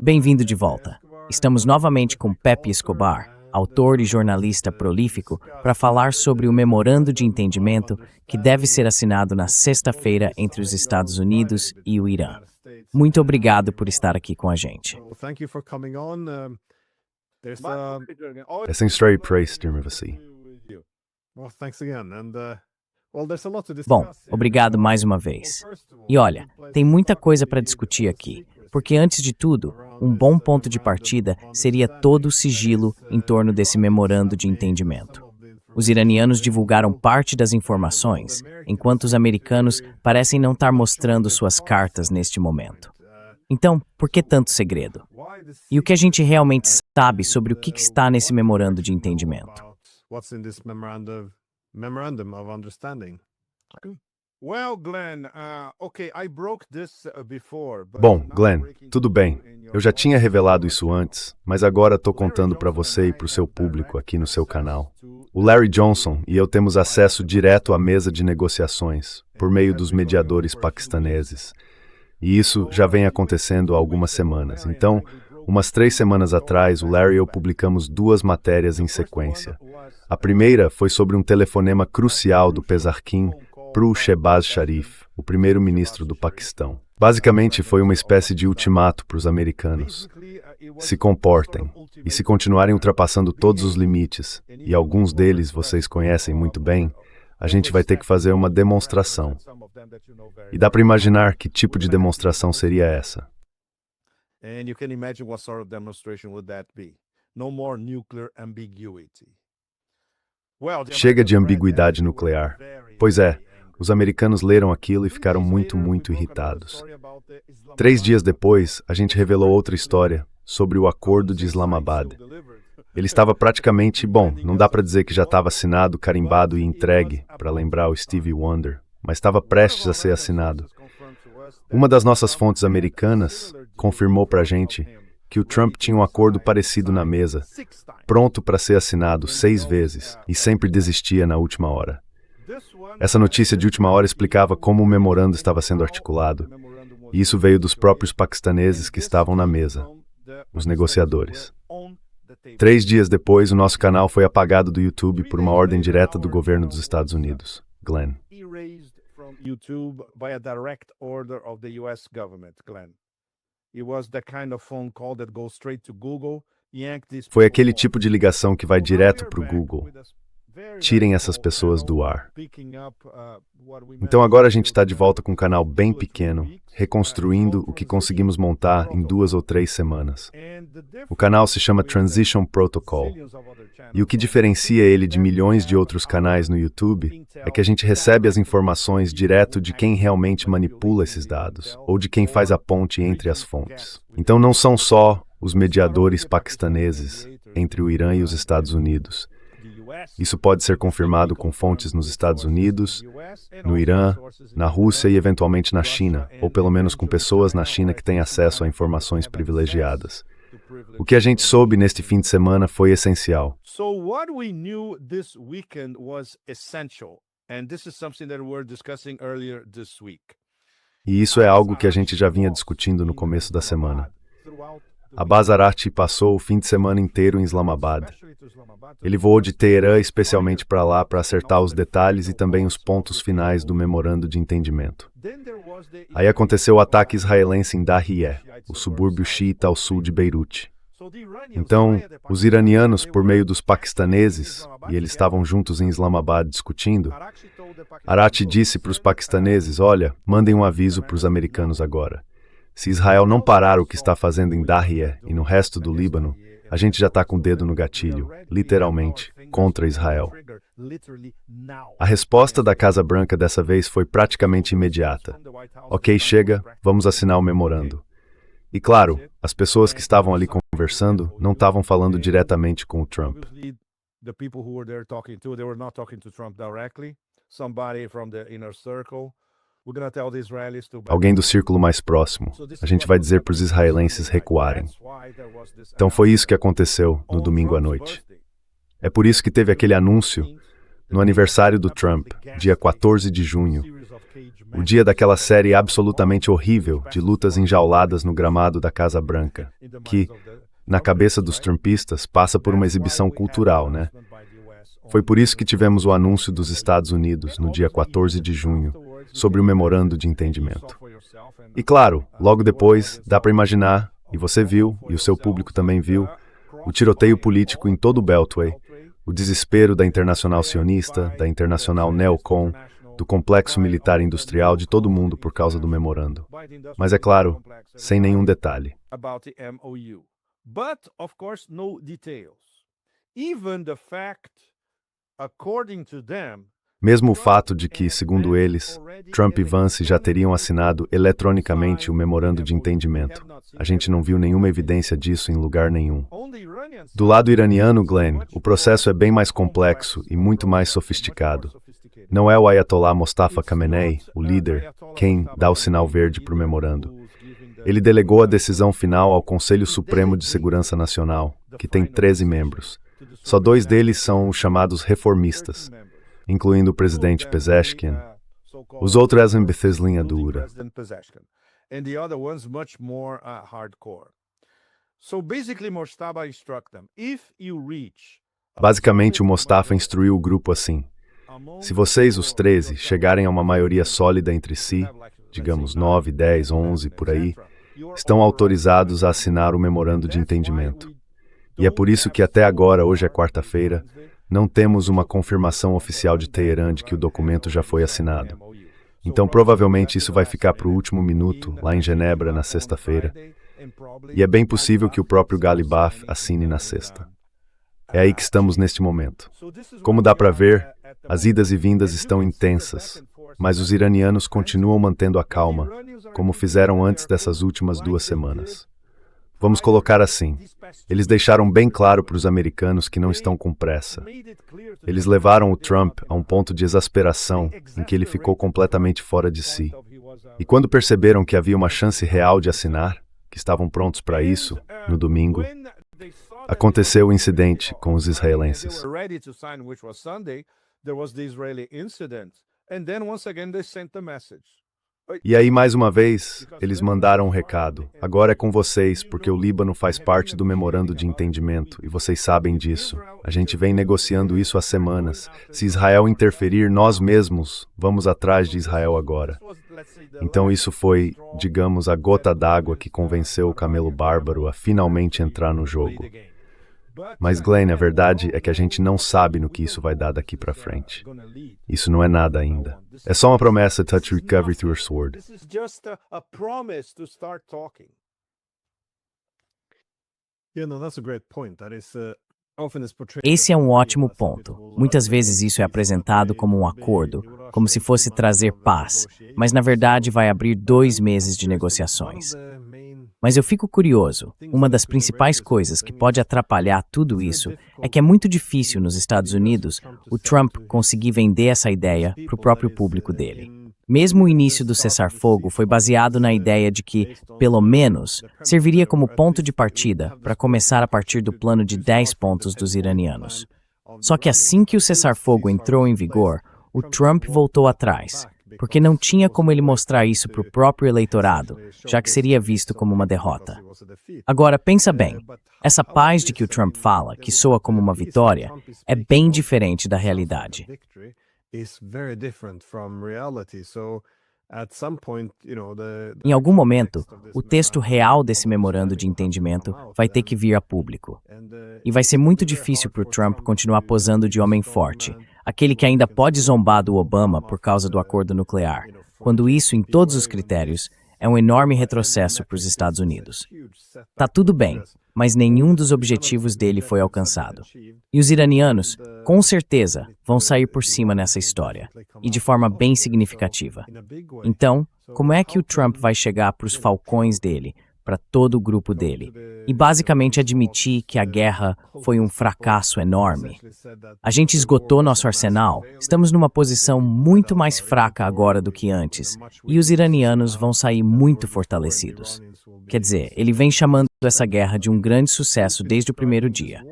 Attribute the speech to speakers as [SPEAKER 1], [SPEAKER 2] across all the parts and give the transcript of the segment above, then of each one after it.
[SPEAKER 1] Bem-vindo de volta. Estamos novamente com Pepe Escobar, autor e jornalista prolífico, para falar sobre o memorando de entendimento que deve ser assinado na sexta-feira entre os Estados Unidos e o Irã. Muito obrigado por estar aqui com a gente.
[SPEAKER 2] Essa história extrema-se.
[SPEAKER 1] Bom, obrigado mais uma vez. E olha, tem muita coisa para discutir aqui, porque antes de tudo, um bom ponto de partida seria todo o sigilo em torno desse memorando de entendimento. Os iranianos divulgaram parte das informações, enquanto os americanos parecem não estar mostrando suas cartas neste momento. Então, por que tanto segredo? E o que a gente realmente sabe sobre o que está nesse memorando de entendimento?
[SPEAKER 2] Bom, Glenn, tudo bem. Eu já tinha revelado isso antes, mas agora estou contando para você e para o seu público aqui no seu canal. O Larry Johnson e eu temos acesso direto à mesa de negociações, por meio dos mediadores paquistaneses. E isso já vem acontecendo há algumas semanas. Então, umas 3 semanas atrás, o Larry e eu publicamos 2 matérias em sequência. A primeira foi sobre um telefonema crucial do Pezarkin para o Shehbaz Sharif, o primeiro-ministro do Paquistão. Basicamente, foi uma espécie de ultimato para os americanos. Se comportem, e se continuarem ultrapassando todos os limites, e alguns deles vocês conhecem muito bem, a gente vai ter que fazer uma demonstração. E dá para imaginar que tipo de demonstração seria essa. Chega de ambiguidade nuclear. Pois é, os americanos leram aquilo e ficaram muito irritados. 3 dias depois, a gente revelou outra história sobre o Acordo de Islamabad. Ele estava praticamente, não dá para dizer que já estava assinado, carimbado e entregue, para lembrar o Stevie Wonder, mas estava prestes a ser assinado. Uma das nossas fontes americanas confirmou para a gente que o Trump tinha um acordo parecido na mesa, pronto para ser assinado 6 vezes, e sempre desistia na última hora. Essa notícia de última hora explicava como o memorando estava sendo articulado, e isso veio dos próprios paquistaneses que estavam na mesa, os negociadores. 3 dias depois, o nosso canal foi apagado do YouTube por uma ordem direta do governo dos Estados Unidos. Glenn. Foi aquele tipo de ligação que vai direto para o Google. Tirem essas pessoas do ar. Então agora a gente está de volta com um canal bem pequeno, reconstruindo o que conseguimos montar em 2 ou 3 semanas. O canal se chama Transition Protocol. E o que diferencia ele de milhões de outros canais no YouTube é que a gente recebe as informações direto de quem realmente manipula esses dados, ou de quem faz a ponte entre as fontes. Então não são só os mediadores paquistaneses entre o Irã e os Estados Unidos. Isso pode ser confirmado com fontes nos Estados Unidos, no Irã, na Rússia e eventualmente na China, ou pelo menos com pessoas na China que têm acesso a informações privilegiadas. O que a gente soube neste fim de semana foi essencial. E isso é algo que a gente já vinha discutindo no começo da semana. Abbas Araghchi passou o fim de semana inteiro em Islamabad. Ele voou de Teherã especialmente para lá para acertar os detalhes e também os pontos finais do memorando de entendimento. Aí aconteceu o ataque israelense em Dahiyeh, o subúrbio xiita ao sul de Beirute. Então, os iranianos, por meio dos paquistaneses, e eles estavam juntos em Islamabad discutindo, Araghchi disse para os paquistaneses, olha, mandem um aviso para os americanos agora. Se Israel não parar o que está fazendo em Dahiyeh e no resto do Líbano, a gente já está com o dedo no gatilho, literalmente, contra Israel. A resposta da Casa Branca dessa vez foi praticamente imediata. Ok, chega, vamos assinar o memorando. E claro, as pessoas que estavam ali conversando não estavam falando diretamente com o Trump. Alguém do círculo mais próximo. A gente vai dizer para os israelenses recuarem. Então foi isso que aconteceu no domingo à noite. É por isso que teve aquele anúncio no aniversário do Trump, dia 14 de junho, O dia daquela série absolutamente horrível de lutas enjauladas no gramado da Casa Branca, que, na cabeça dos trumpistas, passa por uma exibição cultural, né? Foi por isso que tivemos o anúncio dos Estados Unidos, no dia 14 de junho, sobre o memorando de entendimento. E claro, logo depois, dá para imaginar, e você viu, e o seu público também viu, o tiroteio político em todo o Beltway, o desespero da Internacional Sionista, da Internacional Neocon, do complexo militar industrial de todo mundo por causa do memorando. Mas é claro, sem nenhum detalhe.
[SPEAKER 3] But, of course, no details. Even the fact, according to them,
[SPEAKER 2] Mesmo o fato de que, segundo eles, Trump e Vance já teriam assinado eletronicamente o memorando de entendimento. A gente não viu nenhuma evidência disso em lugar nenhum. Do lado iraniano, Glenn, o processo é bem mais complexo e muito mais sofisticado. Não é o Ayatollah Mostafa Khamenei, o líder, quem dá o sinal verde para o memorando. Ele delegou a decisão final ao Conselho Supremo de Segurança Nacional, que tem 13 membros. Só 2 deles são os chamados reformistas, incluindo o presidente Pezeshkian. Os outros é em linha dura. Basicamente, o Mostafa instruiu o grupo assim: se vocês, os 13, chegarem a uma maioria sólida entre si, digamos 9, 10, 11, por aí, estão autorizados a assinar o memorando de entendimento. E é por isso que até agora, hoje é quarta-feira, não temos uma confirmação oficial de Teherã de que o documento já foi assinado. Então, provavelmente, isso vai ficar para o último minuto, lá em Genebra, na sexta-feira. E é bem possível que o próprio Ghalibaf assine na sexta. É aí que estamos neste momento. Como dá para ver, as idas e vindas estão intensas, mas os iranianos continuam mantendo a calma, como fizeram antes dessas últimas 2 semanas. Vamos colocar assim, eles deixaram bem claro para os americanos que não estão com pressa. Eles levaram o Trump a um ponto de exasperação em que ele ficou completamente fora de si. E quando perceberam que havia uma chance real de assinar, que estavam prontos para isso, no domingo, aconteceu o incidente com os israelenses. E aí, mais uma vez, eles mandaram um recado. Agora é com vocês, porque o Líbano faz parte do memorando de entendimento, e vocês sabem disso. A gente vem negociando isso há semanas. Se Israel interferir, nós mesmos vamos atrás de Israel agora. Então isso foi, digamos, a gota d'água que convenceu o camelo bárbaro a finalmente entrar no jogo. Mas, Glenn, a verdade é que a gente não sabe no que isso vai dar daqui para frente. Isso não é nada ainda. É só uma promessa to touch recovery through a sword.
[SPEAKER 1] Esse é um ótimo ponto. Muitas vezes isso é apresentado como um acordo, como se fosse trazer paz, mas na verdade vai abrir 2 meses de negociações. Mas eu fico curioso, uma das principais coisas que pode atrapalhar tudo isso é que é muito difícil nos Estados Unidos o Trump conseguir vender essa ideia para o próprio público dele. Mesmo o início do cessar-fogo foi baseado na ideia de que, pelo menos, serviria como ponto de partida para começar a partir do plano de 10 pontos dos iranianos. Só que assim que o cessar-fogo entrou em vigor, o Trump voltou atrás, porque não tinha como ele mostrar isso para o próprio eleitorado, já que seria visto como uma derrota. Agora, pensa bem, essa paz de que o Trump fala, que soa como uma vitória, é bem diferente da realidade. Em algum momento, o texto real desse memorando de entendimento vai ter que vir a público. E vai ser muito difícil para o Trump continuar posando de homem forte, aquele que ainda pode zombar do Obama por causa do acordo nuclear, quando isso, em todos os critérios, é um enorme retrocesso para os Estados Unidos. Tá tudo bem, mas nenhum dos objetivos dele foi alcançado. E os iranianos, com certeza, vão sair por cima nessa história, e de forma bem significativa. Então, como é que o Trump vai chegar para os falcões dele, para todo o grupo dele, e basicamente admitir que a guerra foi um fracasso enorme? A gente esgotou nosso arsenal, estamos numa posição muito mais fraca agora do que antes, e os iranianos vão sair muito fortalecidos. Quer dizer, ele vem chamando essa guerra de um grande sucesso desde o primeiro dia.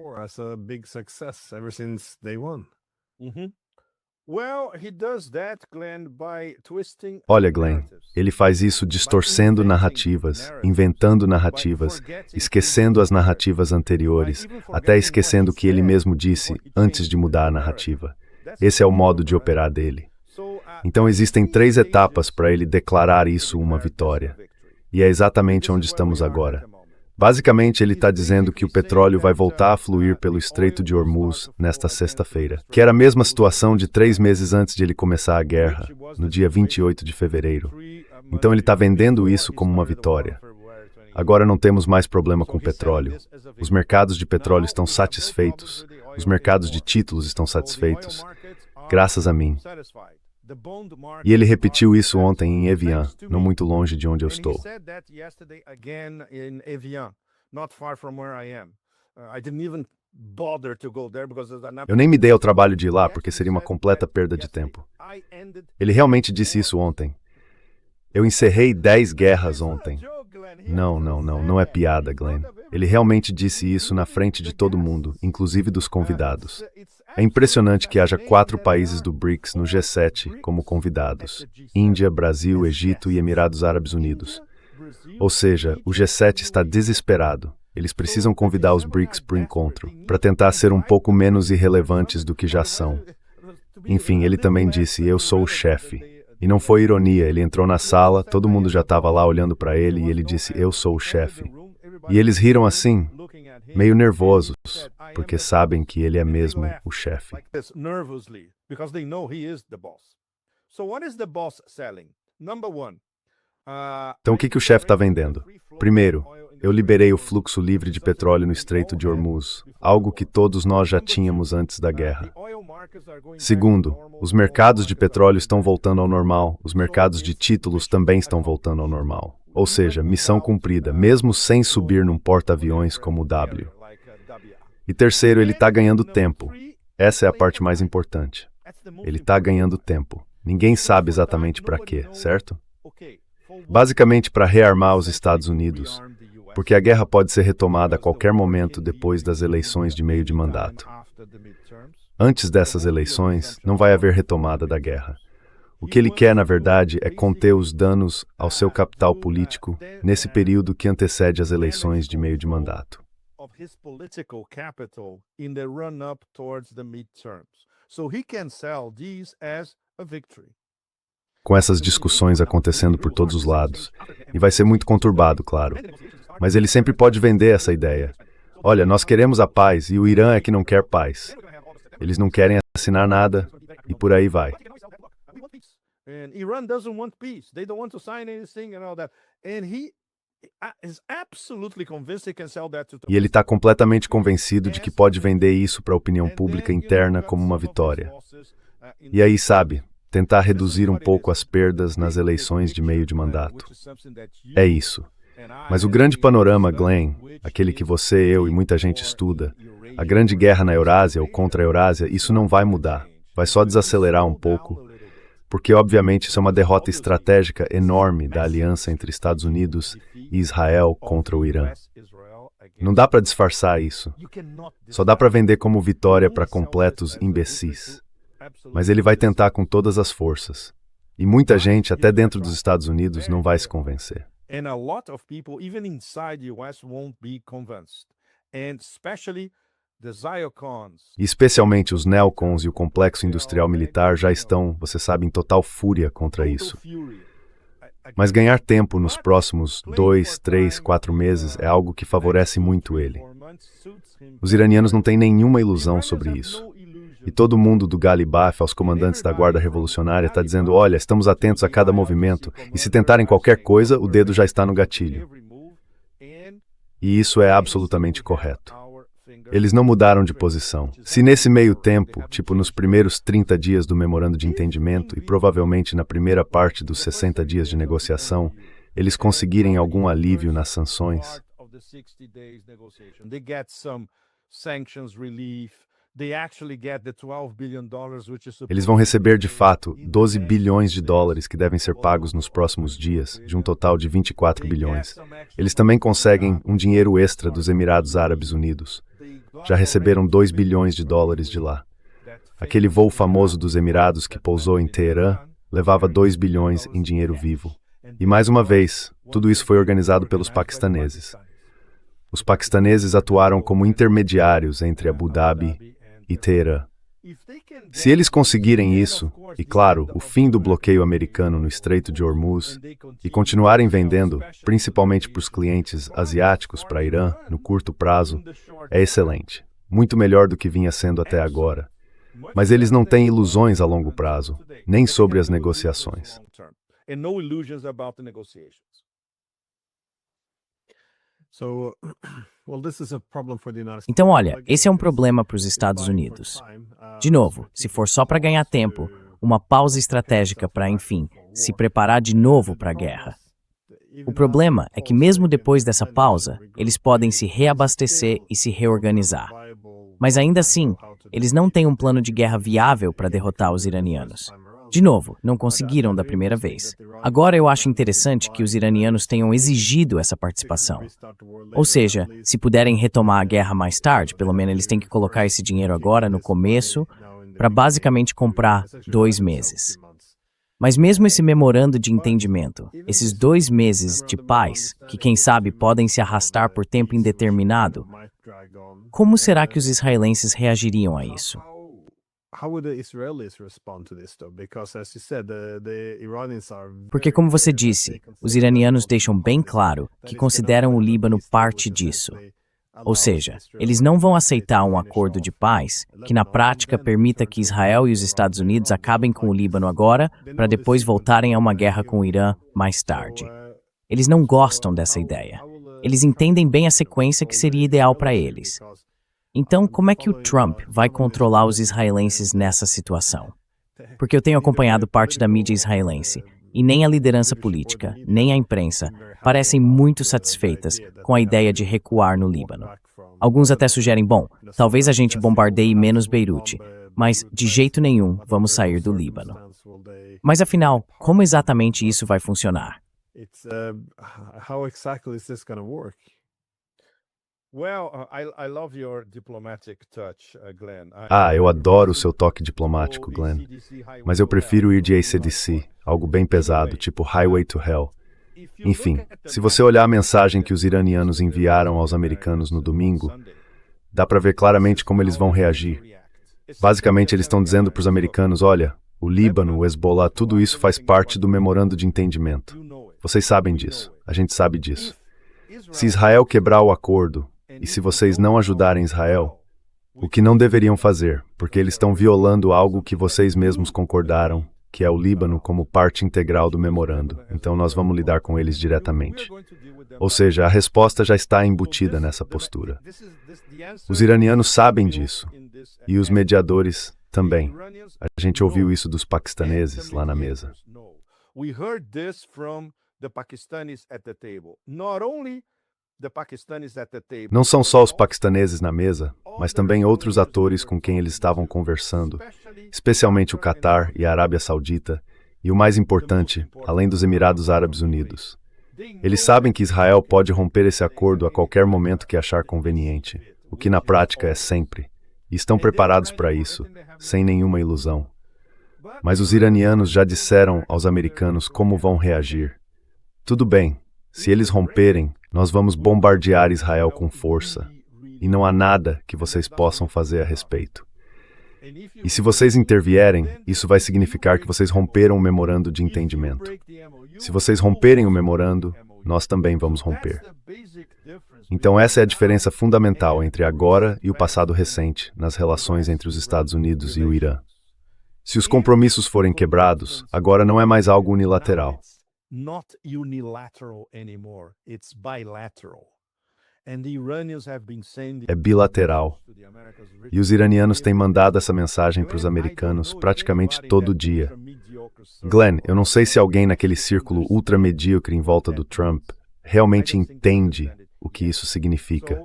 [SPEAKER 2] Olha, Glenn, ele faz isso distorcendo narrativas, inventando narrativas, esquecendo as narrativas anteriores, até esquecendo o que ele mesmo disse antes de mudar a narrativa. Esse é o modo de operar dele. Então existem 3 etapas para ele declarar isso uma vitória. E é exatamente onde estamos agora. Basicamente, ele está dizendo que o petróleo vai voltar a fluir pelo Estreito de Hormuz nesta sexta-feira, que era a mesma situação de 3 meses antes de ele começar a guerra, no dia 28 de fevereiro. Então ele está vendendo isso como uma vitória. Agora não temos mais problema com o petróleo. Os mercados de petróleo estão satisfeitos. Os mercados de títulos estão satisfeitos. Graças a mim. E ele repetiu isso ontem em Evian, não muito longe de onde eu estou. Eu nem me dei ao trabalho de ir lá, porque seria uma completa perda de tempo. Ele realmente disse isso ontem. Eu encerrei 10 guerras ontem. Não é piada, Glenn. Ele realmente disse isso na frente de todo mundo, inclusive dos convidados. É impressionante que haja 4 países do BRICS no G7 como convidados: Índia, Brasil, Egito e Emirados Árabes Unidos. Ou seja, o G7 está desesperado. Eles precisam convidar os BRICS para o encontro, para tentar ser um pouco menos irrelevantes do que já são. Enfim, ele também disse: eu sou o chefe. E não foi ironia, ele entrou na sala, todo mundo já estava lá olhando para ele e ele disse: eu sou o chefe. E eles riram assim, meio nervosos, porque sabem que ele é mesmo o chefe. Então o que o chefe está vendendo? Primeiro, eu liberei o fluxo livre de petróleo no Estreito de Hormuz, algo que todos nós já tínhamos antes da guerra. Segundo, os mercados de petróleo estão voltando ao normal, os mercados de títulos também estão voltando ao normal. Ou seja, missão cumprida, mesmo sem subir num porta-aviões como o W. E terceiro, ele está ganhando tempo. Essa é a parte mais importante. Ele está ganhando tempo. Ninguém sabe exatamente para quê, certo? Basicamente para rearmar os Estados Unidos, porque a guerra pode ser retomada a qualquer momento depois das eleições de meio de mandato. Antes dessas eleições, não vai haver retomada da guerra. O que ele quer, na verdade, é conter os danos ao seu capital político nesse período que antecede as eleições de meio de mandato. Com essas discussões acontecendo por todos os lados, e vai ser muito conturbado, claro, mas ele sempre pode vender essa ideia. Olha, nós queremos a paz e o Irã é que não quer paz. Eles não querem assinar nada e por aí vai.
[SPEAKER 3] And Iran doesn't want peace. They don't want to sign anything and all that. And he is absolutely convinced he can sell that to.
[SPEAKER 2] E ele está completamente convencido de que pode vender isso para a opinião pública interna como uma vitória. E aí, sabe, tentar reduzir um pouco as perdas nas eleições de meio de mandato. É isso. Mas o grande panorama, Glenn, aquele que você, eu e muita gente estuda, a grande guerra na Eurásia ou contra a Eurásia, isso não vai mudar. Vai só desacelerar um pouco. Porque, obviamente, isso é uma derrota estratégica enorme da aliança entre Estados Unidos e Israel contra o Irã. Não dá para disfarçar isso. Só dá para vender como vitória para completos imbecis. Mas ele vai tentar com todas as forças. E muita gente, até dentro dos Estados Unidos, não vai se convencer.
[SPEAKER 3] And a lot of people, even inside the US, won't be convinced. And especially
[SPEAKER 2] E especialmente os neocons e o complexo industrial militar já estão, você sabe, em total fúria contra isso. Mas ganhar tempo nos próximos 2, 3, 4 meses é algo que favorece muito ele. Os iranianos não têm nenhuma ilusão sobre isso. E todo mundo do Galibaf aos comandantes da Guarda Revolucionária está dizendo: olha, estamos atentos a cada movimento, e se tentarem qualquer coisa, o dedo já está no gatilho. E isso é absolutamente correto. Eles não mudaram de posição. Se nesse meio tempo, tipo nos primeiros 30 dias do memorando de entendimento e provavelmente na primeira parte dos 60 dias de negociação, eles conseguirem algum alívio nas sanções, eles vão receber de fato 12 bilhões de dólares que devem ser pagos nos próximos dias, de um total de 24 bilhões. Eles também conseguem um dinheiro extra dos Emirados Árabes Unidos. Já receberam 2 bilhões de dólares de lá. Aquele voo famoso dos Emirados que pousou em Teherã levava 2 bilhões em dinheiro vivo. E mais uma vez, tudo isso foi organizado pelos paquistaneses. Os paquistaneses atuaram como intermediários entre Abu Dhabi e Teherã. Se eles conseguirem isso, e claro, o fim do bloqueio americano no Estreito de Hormuz, e continuarem vendendo, principalmente para os clientes asiáticos para Irã, no curto prazo, é excelente. Muito melhor do que vinha sendo até agora. Mas eles não têm ilusões a longo prazo, nem sobre as negociações.
[SPEAKER 1] Então, olha, esse é um problema para os Estados Unidos. De novo, se for só para ganhar tempo, uma pausa estratégica para, enfim, se preparar de novo para a guerra. O problema é que mesmo depois dessa pausa, eles podem se reabastecer e se reorganizar. Mas ainda assim, eles não têm um plano de guerra viável para derrotar os iranianos. De novo, não conseguiram da primeira vez. Agora eu acho interessante que os iranianos tenham exigido essa participação. Ou seja, se puderem retomar a guerra mais tarde, pelo menos eles têm que colocar esse dinheiro agora no começo para basicamente comprar 2 meses. Mas mesmo esse memorando de entendimento, esses 2 meses de paz, que quem sabe podem se arrastar por tempo indeterminado, como será que os israelenses reagiriam a isso? Porque, como você disse, os iranianos deixam bem claro que consideram o Líbano parte disso. Ou seja, eles não vão aceitar um acordo de paz que, na prática, permita que Israel e os Estados Unidos acabem com o Líbano agora, para depois voltarem a uma guerra com o Irã mais tarde. Eles não gostam dessa ideia. Eles entendem bem a sequência que seria ideal para eles. Então, como é que o Trump vai controlar os israelenses nessa situação? Porque eu tenho acompanhado parte da mídia israelense, e nem a liderança política, nem a imprensa, parecem muito satisfeitas com a ideia de recuar no Líbano. Alguns até sugerem, bom, talvez a gente bombardeie menos Beirute, mas de jeito nenhum vamos sair do Líbano. Mas afinal, como exatamente isso vai funcionar?
[SPEAKER 2] Eu adoro o seu toque diplomático, Glenn. Mas eu prefiro ir de AC/DC, algo bem pesado, tipo Highway to Hell. Enfim, se você olhar a mensagem que os iranianos enviaram aos americanos no domingo, dá para ver claramente como eles vão reagir. Basicamente, eles estão dizendo para os americanos, olha, o Líbano, o Hezbollah, tudo isso faz parte do memorando de entendimento. Vocês sabem disso, a gente sabe disso. Se Israel quebrar o acordo, e se vocês não ajudarem Israel, o que não deveriam fazer, porque eles estão violando algo que vocês mesmos concordaram, que é o Líbano como parte integral do memorando. Então nós vamos lidar com eles diretamente. Ou seja, a resposta já está embutida nessa postura. Os iranianos sabem disso, e os mediadores também. A gente ouviu isso dos paquistaneses lá na mesa. Não são só os paquistaneses na mesa, mas também outros atores com quem eles estavam conversando, especialmente o Catar e a Arábia Saudita, e o mais importante, além dos Emirados Árabes Unidos. Eles sabem que Israel pode romper esse acordo a qualquer momento que achar conveniente, o que na prática é sempre, e estão preparados para isso, sem nenhuma ilusão. Mas os iranianos já disseram aos americanos como vão reagir. Tudo bem, se eles romperem, nós vamos bombardear Israel com força, e não há nada que vocês possam fazer a respeito. E se vocês intervierem, isso vai significar que vocês romperam o memorando de entendimento. Se vocês romperem o memorando, nós também vamos romper. Então essa é a diferença fundamental entre agora e o passado recente nas relações entre os Estados Unidos e o Irã. Se os compromissos forem quebrados, agora não é mais algo unilateral. É bilateral. E os iranianos têm mandado essa mensagem para os americanos praticamente todo dia. Glenn, eu não sei se alguém naquele círculo ultramedíocre em volta do Trump realmente entende o que isso significa.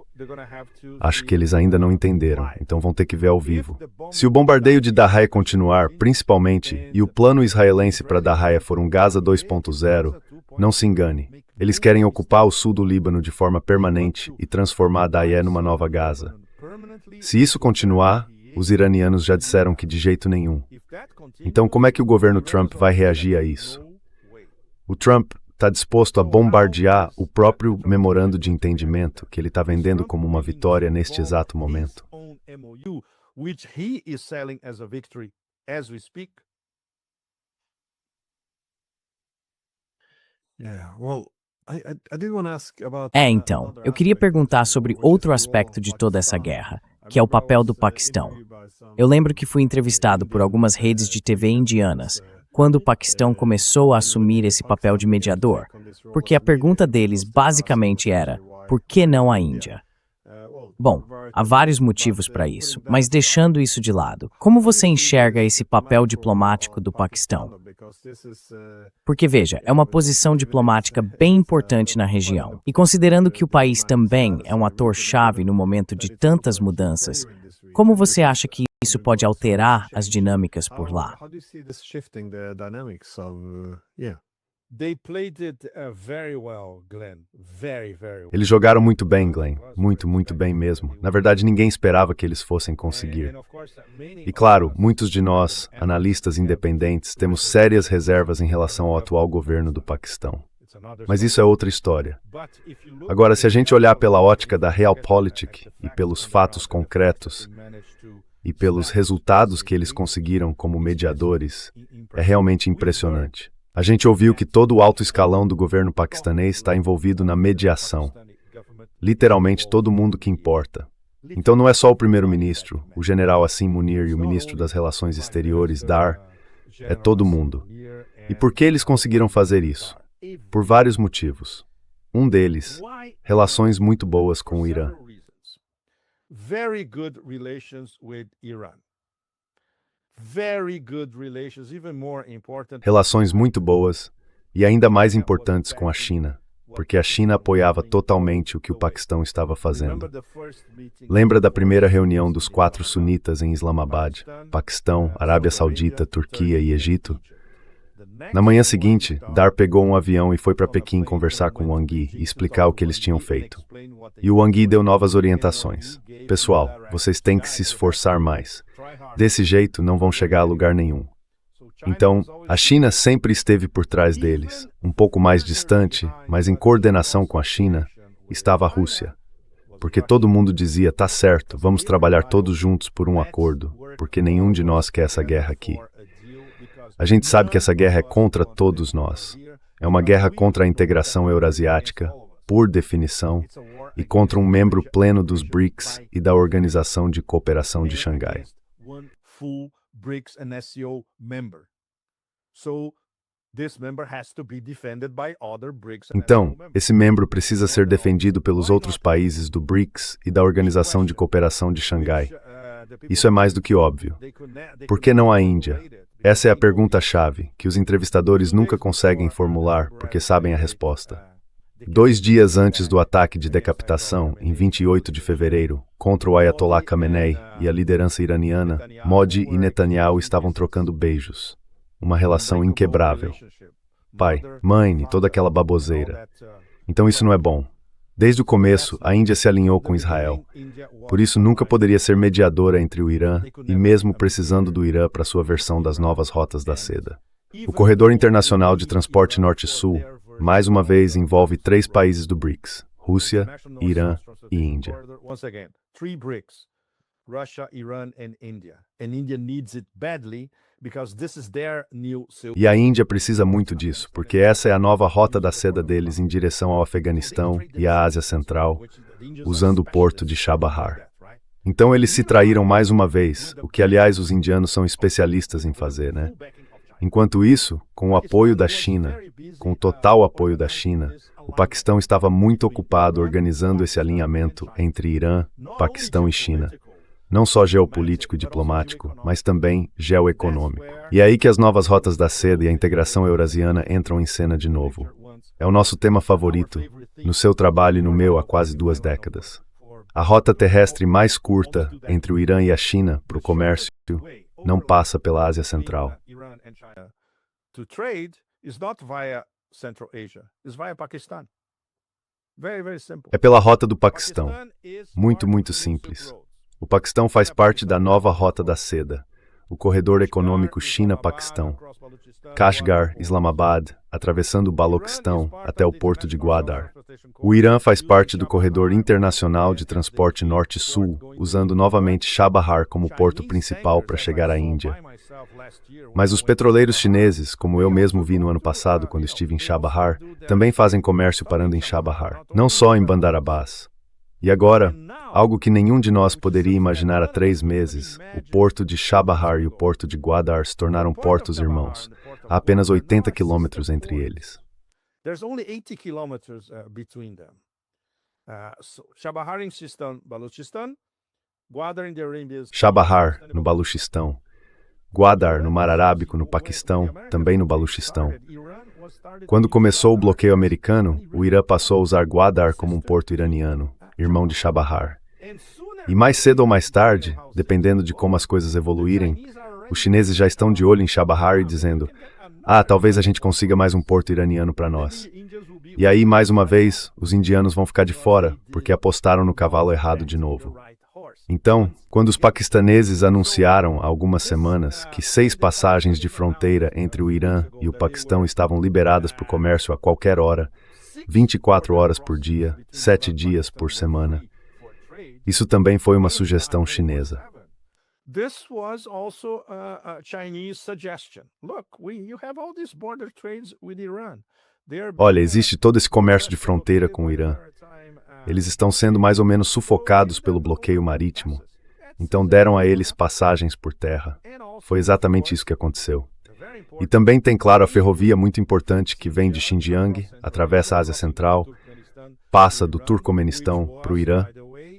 [SPEAKER 2] Acho que eles ainda não entenderam, então vão ter que ver ao vivo. Se o bombardeio de Dahieh continuar, principalmente, e o plano israelense para Dahieh for um Gaza 2.0, não se engane. Eles querem ocupar o sul do Líbano de forma permanente e transformar Dahieh numa nova Gaza. Se isso continuar, Os iranianos já disseram que de jeito nenhum. Então, como é que o governo Trump vai reagir a isso? O Trump está disposto a bombardear o próprio memorando de entendimento que ele está vendendo como uma vitória neste exato momento.
[SPEAKER 1] Então, eu queria perguntar sobre outro aspecto de toda essa guerra, que é o papel do Paquistão. Eu lembro que fui entrevistado por algumas redes de TV indianas quando o Paquistão começou a assumir esse papel de mediador, porque a pergunta deles basicamente era: por que não a Índia? Bom, há vários motivos para isso, mas deixando isso de lado, como você enxerga esse papel diplomático do Paquistão? Porque, veja, é uma posição diplomática bem importante na região. E considerando que o país também é um ator-chave no momento de tantas mudanças, como você acha que isso pode alterar as dinâmicas por lá?
[SPEAKER 2] Eles jogaram muito bem, Glenn. Muito, muito bem mesmo. Na verdade, ninguém esperava que eles fossem conseguir. E claro, muitos de nós, analistas independentes, temos sérias reservas em relação ao atual governo do Paquistão. Mas isso é outra história. Agora, se a gente olhar pela ótica da Realpolitik e pelos fatos concretos e pelos resultados que eles conseguiram como mediadores, é realmente impressionante. A gente ouviu que todo o alto escalão do governo paquistanês está envolvido na mediação. Literalmente todo mundo que importa. Então não é só o primeiro-ministro, o general Asim Munir e o ministro das Relações Exteriores, Dar, é todo mundo. E por que eles conseguiram fazer isso? Por vários motivos. Um deles, relações muito boas com o Irã. Relações muito boas e ainda mais importantes com a China, porque a China apoiava totalmente o que o Paquistão estava fazendo. Lembra da primeira reunião dos 4 sunitas em Islamabad, Paquistão, Arábia Saudita, Turquia e Egito? Na manhã seguinte, Dar pegou um avião e foi para Pequim conversar com Wang Yi e explicar o que eles tinham feito. E o Wang Yi deu novas orientações. Pessoal, vocês têm que se esforçar mais. Desse jeito, não vão chegar a lugar nenhum. Então, a China sempre esteve por trás deles. Um pouco mais distante, mas em coordenação com a China, estava a Rússia. Porque todo mundo dizia, tá certo, vamos trabalhar todos juntos por um acordo, porque nenhum de nós quer essa guerra aqui. A gente sabe que essa guerra é contra todos nós. É uma guerra contra a integração eurasiática, por definição, e contra um membro pleno dos BRICS e da Organização de Cooperação de Xangai. Então, esse membro precisa ser defendido pelos outros países do BRICS e da Organização de Cooperação de Xangai. Isso é mais do que óbvio. Por que não a Índia? Essa é a pergunta-chave, que os entrevistadores nunca conseguem formular porque sabem a resposta. 2 dias antes do ataque de decapitação, em 28 de fevereiro, contra o Ayatollah Khamenei e a liderança iraniana, Modi e Netanyahu estavam trocando beijos. Uma relação inquebrável. Pai, mãe e toda aquela baboseira. Então isso não é bom. Desde o começo, a Índia se alinhou com Israel. Por isso nunca poderia ser mediadora entre o Irã e mesmo precisando do Irã para sua versão das novas rotas da seda. O Corredor Internacional de Transporte Norte-Sul, mais uma vez, envolve 3 países do BRICS, Rússia, Irã e Índia. E a Índia precisa muito disso, porque essa é a nova rota da seda deles em direção ao Afeganistão e à Ásia Central, usando o porto de Chabahar. Então eles se traíram mais uma vez, o que aliás os indianos são especialistas em fazer, né? Enquanto isso, com o apoio da China, com o total apoio da China, o Paquistão estava muito ocupado organizando esse alinhamento entre Irã, Paquistão e China. Não só geopolítico e diplomático, mas também geoeconômico. E é aí que as novas rotas da seda e a integração eurasiana entram em cena de novo. É o nosso tema favorito, no seu trabalho e no meu há quase 2 décadas. A rota terrestre mais curta entre o Irã e a China para o comércio não passa pela Ásia Central. É pela rota do Paquistão. Muito, muito simples. O Paquistão faz parte da nova Rota da Seda, o corredor econômico China-Paquistão, Kashgar, Islamabad, atravessando o Baloquistão até o porto de Gwadar. O Irã faz parte do corredor internacional de transporte norte-sul, usando novamente Chabahar como porto principal para chegar à Índia. Mas os petroleiros chineses, como eu mesmo vi no ano passado quando estive em Chabahar, também fazem comércio parando em Chabahar, não só em Bandar Abbas. E agora, algo que nenhum de nós poderia imaginar há 3 meses, o porto de Chabahar e o porto de Gwadar se tornaram portos irmãos. Há apenas 80 quilômetros entre eles.
[SPEAKER 3] There's only 80 kilometers between them. Chabahar in Sistan, Baluchistan, Gwadar in the Arabians.
[SPEAKER 2] Chabahar, no Baluchistão. Gwadar, no Mar Arábico, no Paquistão, também no Baluchistão. Quando começou o bloqueio americano, o Irã passou a usar Gwadar como um porto iraniano, irmão de Chabahar. E mais cedo ou mais tarde, dependendo de como as coisas evoluírem, os chineses já estão de olho em Chabahar e dizendo: talvez a gente consiga mais um porto iraniano para nós. E aí, mais uma vez, os indianos vão ficar de fora, porque apostaram no cavalo errado de novo. Então, quando os paquistaneses anunciaram há algumas semanas que 6 passagens de fronteira entre o Irã e o Paquistão estavam liberadas para o comércio a qualquer hora, 24 horas por dia, 7 dias por semana, isso também foi uma sugestão chinesa.
[SPEAKER 3] This was also a Chinese suggestion. Look, you have all these border trades with Iran.
[SPEAKER 2] Olha, existe todo esse comércio de fronteira com o Irã. Eles estão sendo mais ou menos sufocados pelo bloqueio marítimo. Então deram a eles passagens por terra. Foi exatamente isso que aconteceu. E também tem, claro, a ferrovia muito importante que vem de Xinjiang, atravessa a Ásia Central, passa do Turcomenistão para o Irã,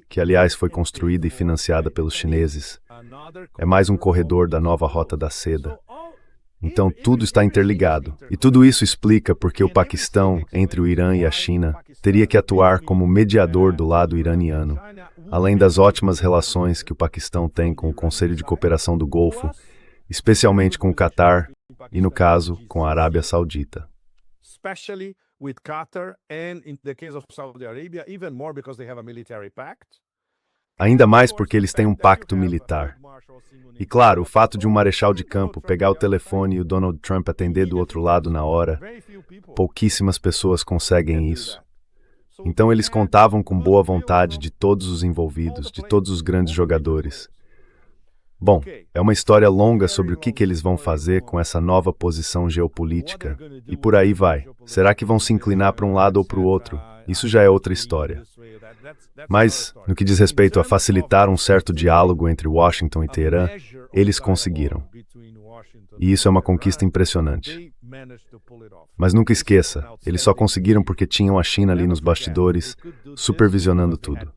[SPEAKER 2] que aliás foi construída e financiada pelos chineses. É mais um corredor da nova Rota da Seda. Então tudo está interligado. E tudo isso explica porque o Paquistão, entre o Irã e a China, teria que atuar como mediador do lado iraniano, além das ótimas relações que o Paquistão tem com o Conselho de Cooperação do Golfo, especialmente com o Catar e, no caso, com a Arábia Saudita.
[SPEAKER 3] Especially with Qatar and in the case of Saudi Arabia, even more because they have a military pact.
[SPEAKER 2] Ainda mais porque eles têm um pacto militar. E claro, o fato de um marechal de campo pegar o telefone e o Donald Trump atender do outro lado na hora, pouquíssimas pessoas conseguem isso. Então eles contavam com boa vontade de todos os envolvidos, de todos os grandes jogadores. Bom, é uma história longa sobre o que eles vão fazer com essa nova posição geopolítica, e por aí vai. Será que vão se inclinar para um lado ou para o outro? Isso já é outra história. Mas, no que diz respeito a facilitar um certo diálogo entre Washington e Teherã, eles conseguiram. E isso é uma conquista impressionante. Mas nunca esqueça, eles só conseguiram porque tinham a China ali nos bastidores, supervisionando tudo.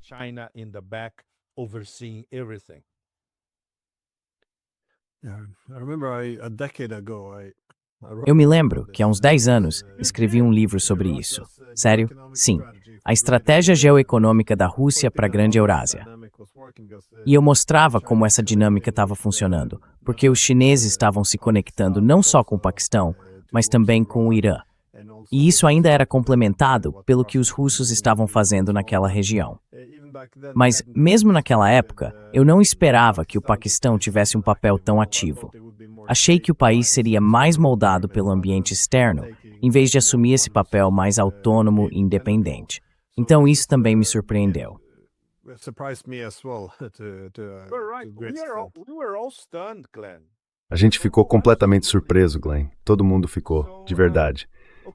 [SPEAKER 1] Eu me lembro que há uns 10 anos escrevi um livro sobre isso. Sério? Sim. A estratégia geoeconômica da Rússia para a Grande Eurásia. E eu mostrava como essa dinâmica estava funcionando, porque os chineses estavam se conectando não só com o Paquistão, mas também com o Irã. E isso ainda era complementado pelo que os russos estavam fazendo naquela região. Mas, mesmo naquela época, eu não esperava que o Paquistão tivesse um papel tão ativo. Achei que o país seria mais moldado pelo ambiente externo, em vez de assumir esse papel mais autônomo e independente. Então isso também me surpreendeu.
[SPEAKER 2] A gente ficou completamente surpreso, Glenn. Todo mundo ficou, de verdade.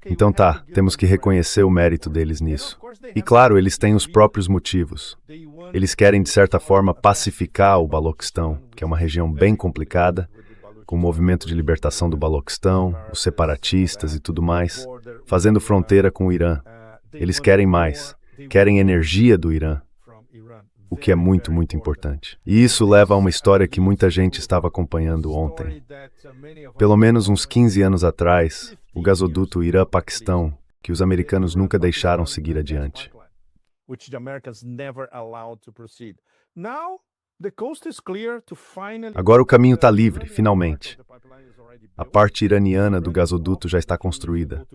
[SPEAKER 2] Então tá, temos que reconhecer o mérito deles nisso. E claro, eles têm os próprios motivos. Eles querem, de certa forma, pacificar o Baloquistão, que é uma região bem complicada, com o movimento de libertação do Baloquistão, os separatistas e tudo mais, fazendo fronteira com o Irã. Eles querem mais, querem energia do Irã, o que é muito, muito importante. E isso leva a uma história que muita gente estava acompanhando ontem. Pelo menos uns 15 anos atrás, o gasoduto Irã-Paquistão, que os americanos nunca deixaram seguir adiante. Agora o caminho está livre, finalmente. A parte iraniana do gasoduto já está construída.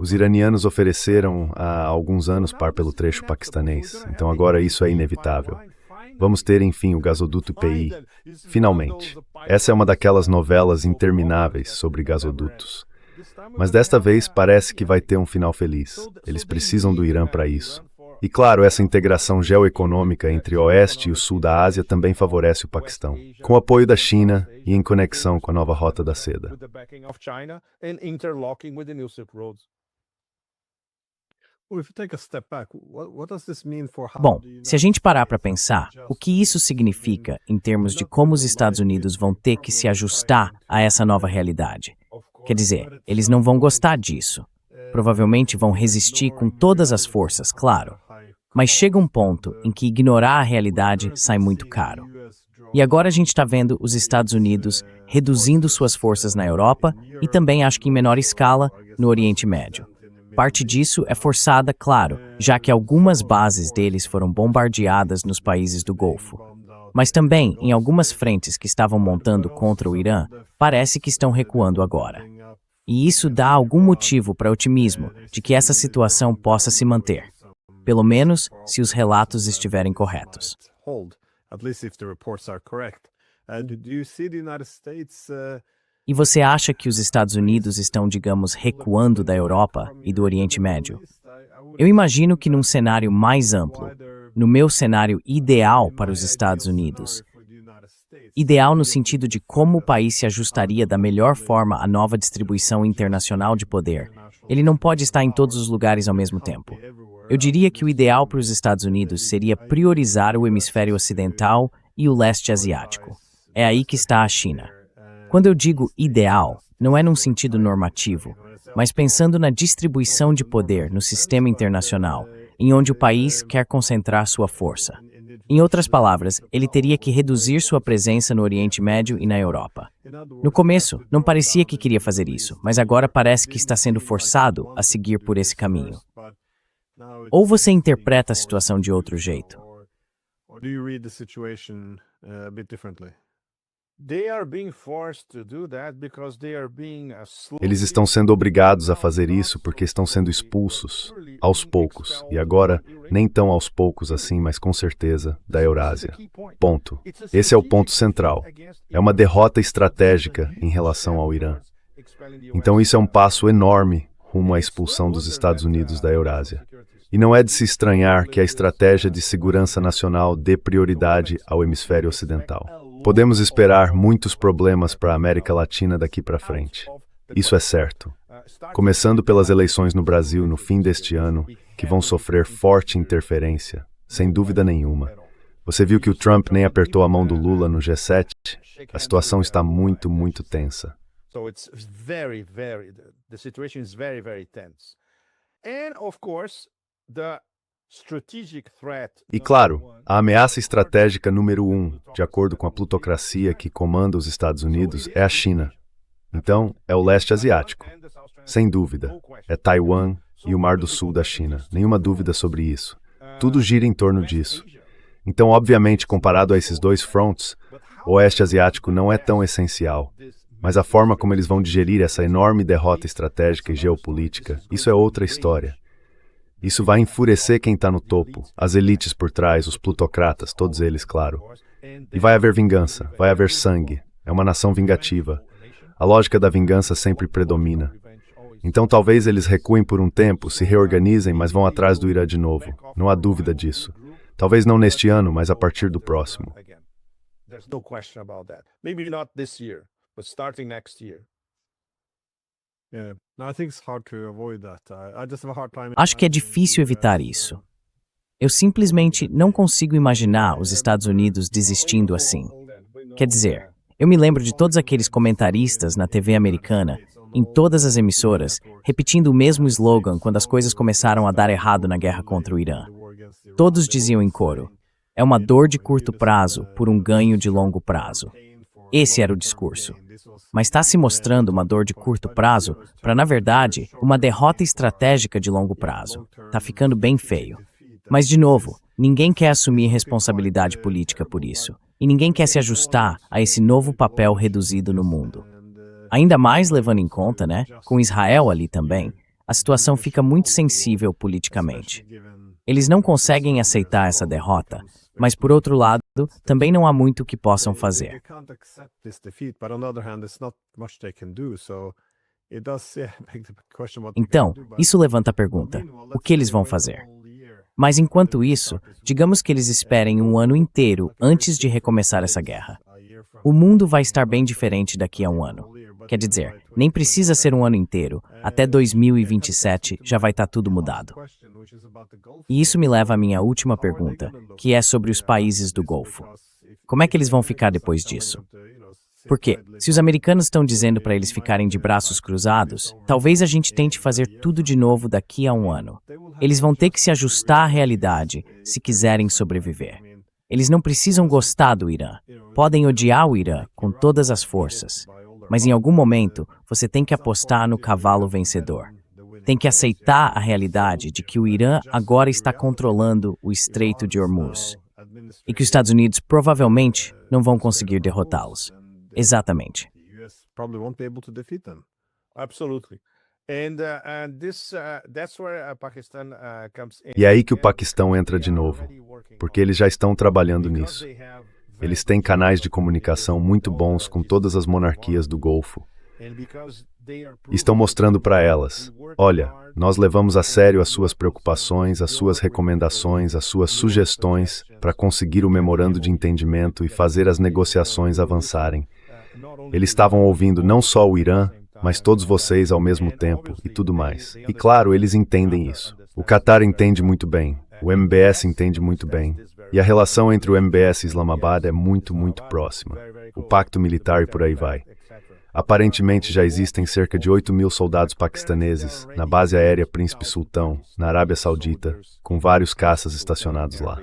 [SPEAKER 2] Os iranianos ofereceram há alguns anos par pelo trecho paquistanês, então agora isso é inevitável. Vamos ter, enfim, o gasoduto IPI. Finalmente. Essa é uma daquelas novelas intermináveis sobre gasodutos. Mas desta vez parece que vai ter um final feliz. Eles precisam do Irã para isso. E claro, essa integração geoeconômica entre o oeste e o sul da Ásia também favorece o Paquistão, com o apoio da China e em conexão com a nova Rota da Seda.
[SPEAKER 1] Bom, se a gente parar para pensar, o que isso significa em termos de como os Estados Unidos vão ter que se ajustar a essa nova realidade? Quer dizer, eles não vão gostar disso. Provavelmente vão resistir com todas as forças, claro. Mas chega um ponto em que ignorar a realidade sai muito caro. E agora a gente está vendo os Estados Unidos reduzindo suas forças na Europa e também, acho que em menor escala, no Oriente Médio. Parte disso é forçada, claro, já que algumas bases deles foram bombardeadas nos países do Golfo. Mas também, em algumas frentes que estavam montando contra o Irã, parece que estão recuando agora. E isso dá algum motivo para otimismo de que essa situação possa se manter. Pelo menos se os relatos estiverem corretos. E você acha que os Estados Unidos estão, digamos, recuando da Europa e do Oriente Médio? Eu imagino que num cenário mais amplo, no meu cenário ideal para os Estados Unidos, ideal no sentido de como o país se ajustaria da melhor forma à nova distribuição internacional de poder, ele não pode estar em todos os lugares ao mesmo tempo. Eu diria que o ideal para os Estados Unidos seria priorizar o hemisfério ocidental e o leste asiático. É aí que está a China. Quando eu digo ideal, não é num sentido normativo, mas pensando na distribuição de poder no sistema internacional, em onde o país quer concentrar sua força. Em outras palavras, ele teria que reduzir sua presença no Oriente Médio e na Europa. No começo, não parecia que queria fazer isso, mas agora parece que está sendo forçado a seguir por esse caminho. Ou você interpreta a situação de outro jeito?
[SPEAKER 2] Eles estão sendo obrigados a fazer isso porque estão sendo expulsos, aos poucos, e agora, nem tão aos poucos assim, mas com certeza, da Eurásia. Ponto. Esse é o ponto central. É uma derrota estratégica em relação ao Irã. Então isso é um passo enorme rumo à expulsão dos Estados Unidos da Eurásia. E não é de se estranhar que a estratégia de segurança nacional dê prioridade ao hemisfério ocidental. Podemos esperar muitos problemas para a América Latina daqui para frente. Isso é certo. Começando pelas eleições no Brasil no fim deste ano, que vão sofrer forte interferência, sem dúvida nenhuma. Você viu que o Trump nem apertou a mão do Lula no G7? A situação está muito, muito tensa. E claro, a ameaça estratégica número 1, de acordo com a plutocracia que comanda os Estados Unidos, é a China. Então, é o leste asiático. Sem dúvida, é Taiwan e o Mar do Sul da China. Nenhuma dúvida sobre isso. Tudo gira em torno disso. Então, obviamente, comparado a esses dois fronts, o oeste asiático não é tão essencial. Mas a forma como eles vão digerir essa enorme derrota estratégica e geopolítica, isso é outra história. Isso vai enfurecer quem está no topo, as elites por trás, os plutocratas, todos eles, claro. E vai haver vingança, vai haver sangue. É uma nação vingativa. A lógica da vingança sempre predomina. Então talvez eles recuem por um tempo, se reorganizem, mas vão atrás do Irã de novo. Não há dúvida disso. Talvez não neste ano, mas a partir do próximo.
[SPEAKER 1] Acho que é difícil evitar isso. Eu simplesmente não consigo imaginar os Estados Unidos desistindo assim. Quer dizer, eu me lembro de todos aqueles comentaristas na TV americana, em todas as emissoras, repetindo o mesmo slogan quando as coisas começaram a dar errado na guerra contra o Irã. Todos diziam em coro: é uma dor de curto prazo por um ganho de longo prazo. Esse era o discurso. Mas está se mostrando uma dor de curto prazo para, na verdade, uma derrota estratégica de longo prazo. Está ficando bem feio. Mas, de novo, ninguém quer assumir responsabilidade política por isso. E ninguém quer se ajustar a esse novo papel reduzido no mundo. Ainda mais levando em conta, com Israel ali também, a situação fica muito sensível politicamente. Eles não conseguem aceitar essa derrota, mas, por outro lado, também não há muito que possam fazer. Então, isso levanta a pergunta: o que eles vão fazer? Mas enquanto isso, digamos que eles esperem um ano inteiro antes de recomeçar essa guerra. O mundo vai estar bem diferente daqui a um ano. Quer dizer, nem precisa ser um ano inteiro, até 2027 já vai estar tudo mudado. E isso me leva à minha última pergunta, que é sobre os países do Golfo. Como é que eles vão ficar depois disso? Porque, se os americanos estão dizendo para eles ficarem de braços cruzados, talvez a gente tente fazer tudo de novo daqui a um ano. Eles vão ter que se ajustar à realidade se quiserem sobreviver. Eles não precisam gostar do Irã. Podem odiar o Irã com todas as forças. Mas em algum momento, você tem que apostar no cavalo vencedor. Tem que aceitar a realidade de que o Irã agora está controlando o Estreito de Hormuz. E que os Estados Unidos provavelmente não vão conseguir derrotá-los. Exatamente.
[SPEAKER 2] E é aí que o Paquistão entra de novo, porque eles já estão trabalhando nisso. Eles têm canais de comunicação muito bons com todas as monarquias do Golfo. Estão mostrando para elas: olha, nós levamos a sério as suas preocupações, as suas recomendações, as suas sugestões para conseguir o memorando de entendimento e fazer as negociações avançarem. Eles estavam ouvindo não só o Irã, mas todos vocês ao mesmo tempo e tudo mais. E claro, eles entendem isso. O Catar entende muito bem, o MBS entende muito bem, e a relação entre o MBS e Islamabad é muito, muito próxima. O pacto militar e por aí vai. Aparentemente já existem cerca de 8.000 soldados paquistaneses na base aérea Príncipe Sultão, na Arábia Saudita, com vários caças estacionados lá.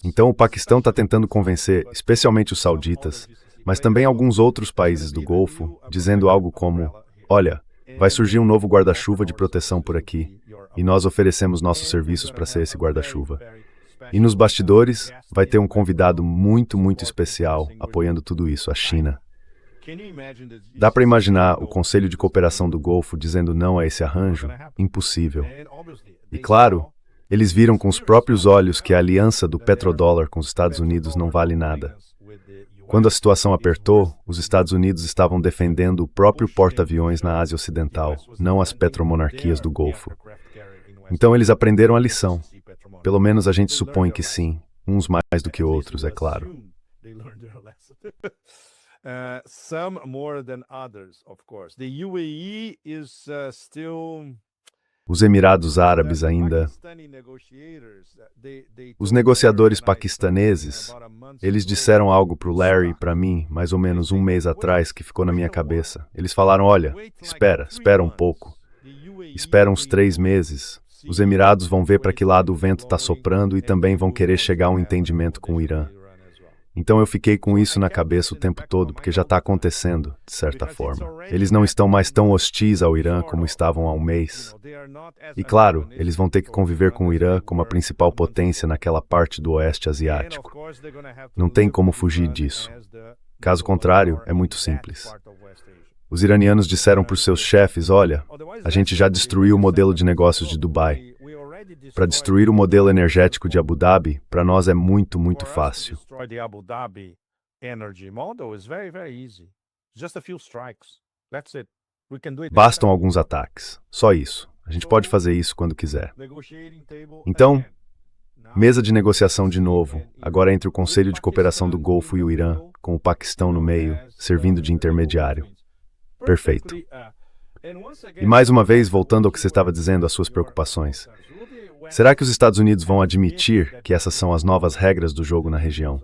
[SPEAKER 2] Então o Paquistão está tentando convencer, especialmente os sauditas, mas também alguns outros países do Golfo, dizendo algo como: olha, vai surgir um novo guarda-chuva de proteção por aqui, e nós oferecemos nossos serviços para ser esse guarda-chuva. E nos bastidores, vai ter um convidado muito, muito especial apoiando tudo isso, a China. Dá para imaginar o Conselho de Cooperação do Golfo dizendo não a esse arranjo? Impossível. E claro, eles viram com os próprios olhos que a aliança do petrodólar com os Estados Unidos não vale nada. Quando a situação apertou, os Estados Unidos estavam defendendo o próprio porta-aviões na Ásia Ocidental, não as petromonarquias do Golfo. Então eles aprenderam a lição. Pelo menos a gente supõe que sim, uns mais do que outros, é claro. Os Emirados Árabes ainda... Os negociadores paquistaneses, eles disseram algo para o Larry e para mim, mais ou menos um mês atrás, que ficou na minha cabeça. Eles falaram: olha, espera um pouco. Espera uns 3 meses. Os Emirados vão ver para que lado o vento está soprando e também vão querer chegar a um entendimento com o Irã. Então eu fiquei com isso na cabeça o tempo todo, porque já está acontecendo, de certa forma. Eles não estão mais tão hostis ao Irã como estavam há um mês. E claro, eles vão ter que conviver com o Irã como a principal potência naquela parte do Oeste Asiático. Não tem como fugir disso. Caso contrário, é muito simples. Os iranianos disseram para os seus chefes: olha, a gente já destruiu o modelo de negócios de Dubai. Para destruir o modelo energético de Abu Dhabi, para nós é muito, muito fácil. Bastam alguns ataques. Só isso. A gente pode fazer isso quando quiser. Então, mesa de negociação de novo, agora entre o Conselho de Cooperação do Golfo e o Irã, com o Paquistão no meio, servindo de intermediário. Perfeito. E mais uma vez, voltando ao que você estava dizendo, as suas preocupações. Será que os Estados Unidos vão admitir que essas são as novas regras do jogo na região?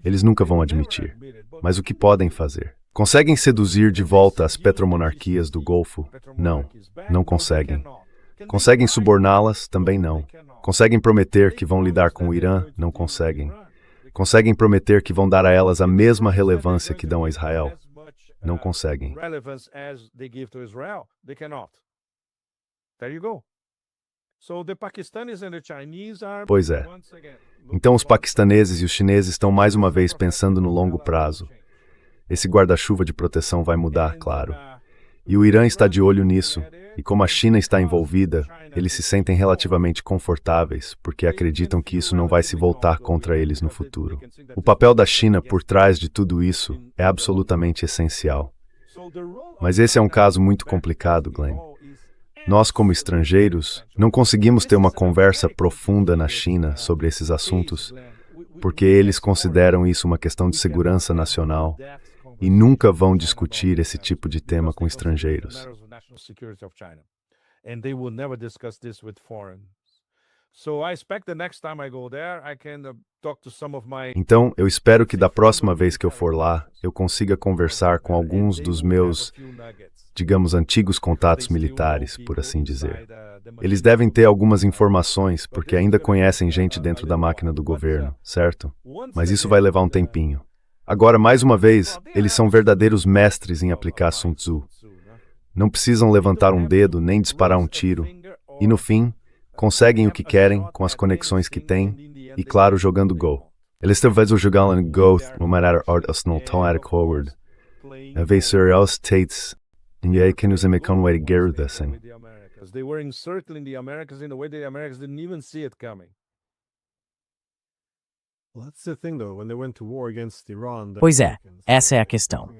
[SPEAKER 2] Eles nunca vão admitir. Mas o que podem fazer? Conseguem seduzir de volta as petromonarquias do Golfo? Não, não conseguem. Conseguem suborná-las? Também não. Conseguem prometer que vão lidar com o Irã? Não conseguem. Conseguem prometer que vão dar a elas a mesma relevância que dão a Israel? Não conseguem. Pois é. Então os paquistaneses e os chineses estão mais uma vez pensando no longo prazo. Esse guarda-chuva de proteção vai mudar, claro. E o Irã está de olho nisso, e como a China está envolvida, eles se sentem relativamente confortáveis, porque acreditam que isso não vai se voltar contra eles no futuro. O papel da China por trás de tudo isso é absolutamente essencial. Mas esse é um caso muito complicado, Glenn. Nós, como estrangeiros, não conseguimos ter uma conversa profunda na China sobre esses assuntos, porque eles consideram isso uma questão de segurança nacional e nunca vão discutir esse tipo de tema com estrangeiros. Então, eu espero que da próxima vez que eu for lá, eu consiga conversar com alguns dos meus, digamos, antigos contatos militares, por assim dizer. Eles devem ter algumas informações, porque ainda conhecem gente dentro da máquina do governo, certo? Mas isso vai levar um tempinho. Agora, mais uma vez, eles são verdadeiros mestres em aplicar Sun Tzu. Não precisam levantar um dedo nem disparar um tiro. E no fim, conseguem o que querem com as conexões que têm e, claro, jogando Go. Eles talvez jogam Go uma maneira artesanal tão adequada. A vez serious states e aí que nos americanos vai guerra assim.
[SPEAKER 3] They were encircling the Americans in a way the Americans didn't even see it coming.
[SPEAKER 1] Pois é, essa é a questão.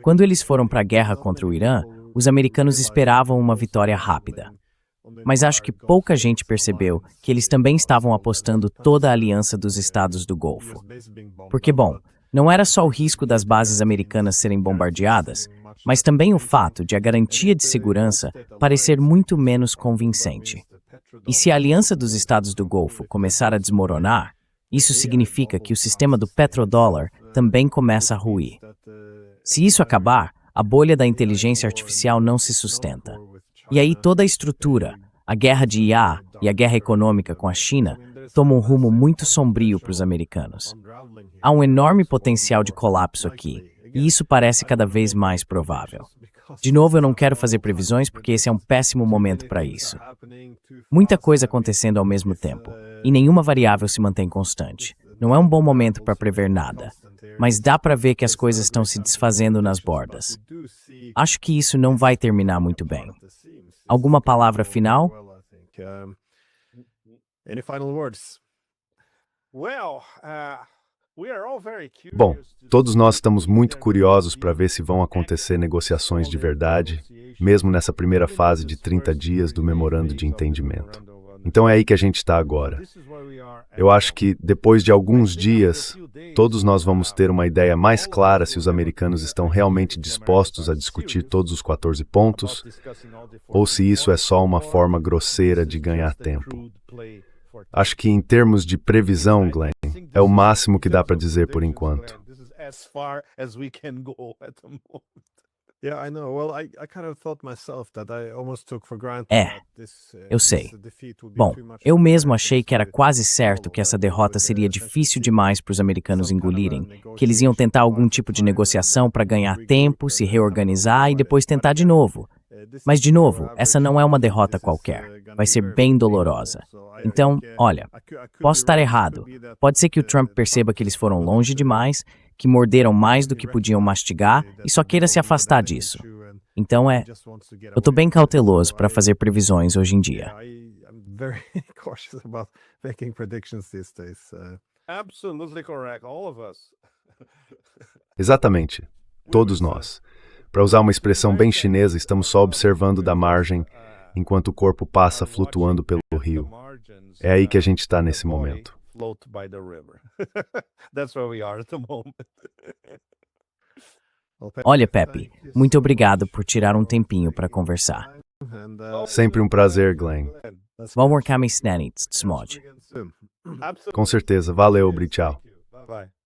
[SPEAKER 1] Quando eles foram para a guerra contra o Irã, os americanos esperavam uma vitória rápida. Mas acho que pouca gente percebeu que eles também estavam apostando toda a aliança dos estados do Golfo. Porque, bom, não era só o risco das bases americanas serem bombardeadas, mas também o fato de a garantia de segurança parecer muito menos convincente. E se a aliança dos estados do Golfo começar a desmoronar, isso significa que o sistema do petrodólar também começa a ruir. Se isso acabar, a bolha da inteligência artificial não se sustenta. E aí toda a estrutura, a guerra de IA e a guerra econômica com a China, tomam um rumo muito sombrio para os americanos. Há um enorme potencial de colapso aqui, e isso parece cada vez mais provável. De novo, eu não quero fazer previsões porque esse é um péssimo momento para isso. Muita coisa acontecendo ao mesmo tempo, e nenhuma variável se mantém constante. Não é um bom momento para prever nada, mas dá para ver que as coisas estão se desfazendo nas bordas. Acho que isso não vai terminar muito bem. Alguma palavra final?
[SPEAKER 3] Any final words?
[SPEAKER 2] Bom, todos nós estamos muito curiosos para ver se vão acontecer negociações de verdade, mesmo nessa primeira fase de 30 dias do memorando de entendimento. Então é aí que a gente está agora. Eu acho que, depois de alguns dias, todos nós vamos ter uma ideia mais clara se os americanos estão realmente dispostos a discutir todos os 14 pontos, ou se isso é só uma forma grosseira de ganhar tempo. Acho que, em termos de previsão, Glenn, é o máximo que dá para dizer por enquanto.
[SPEAKER 1] Eu sei. Bom, eu mesmo achei que era quase certo que essa derrota seria difícil demais para os americanos engolirem, que eles iam tentar algum tipo de negociação para ganhar tempo, se reorganizar e depois tentar de novo. Mas, de novo, essa não é uma derrota qualquer. Vai ser bem dolorosa. Então, olha, posso estar errado. Pode ser que o Trump perceba que eles foram longe demais, que morderam mais do que podiam mastigar e só queira se afastar disso. Então eu tô bem cauteloso para fazer previsões hoje em dia.
[SPEAKER 2] Exatamente. Todos nós. Para usar uma expressão bem chinesa, estamos só observando da margem enquanto o corpo passa flutuando pelo rio. É aí que a gente está nesse momento.
[SPEAKER 1] Olha, Pepe, muito obrigado por tirar um tempinho para conversar.
[SPEAKER 2] Sempre um prazer, Glenn.
[SPEAKER 1] Vamos marcar mais snanits, Smod.
[SPEAKER 2] Com certeza. Valeu, Bri, tchau.
[SPEAKER 3] Bye.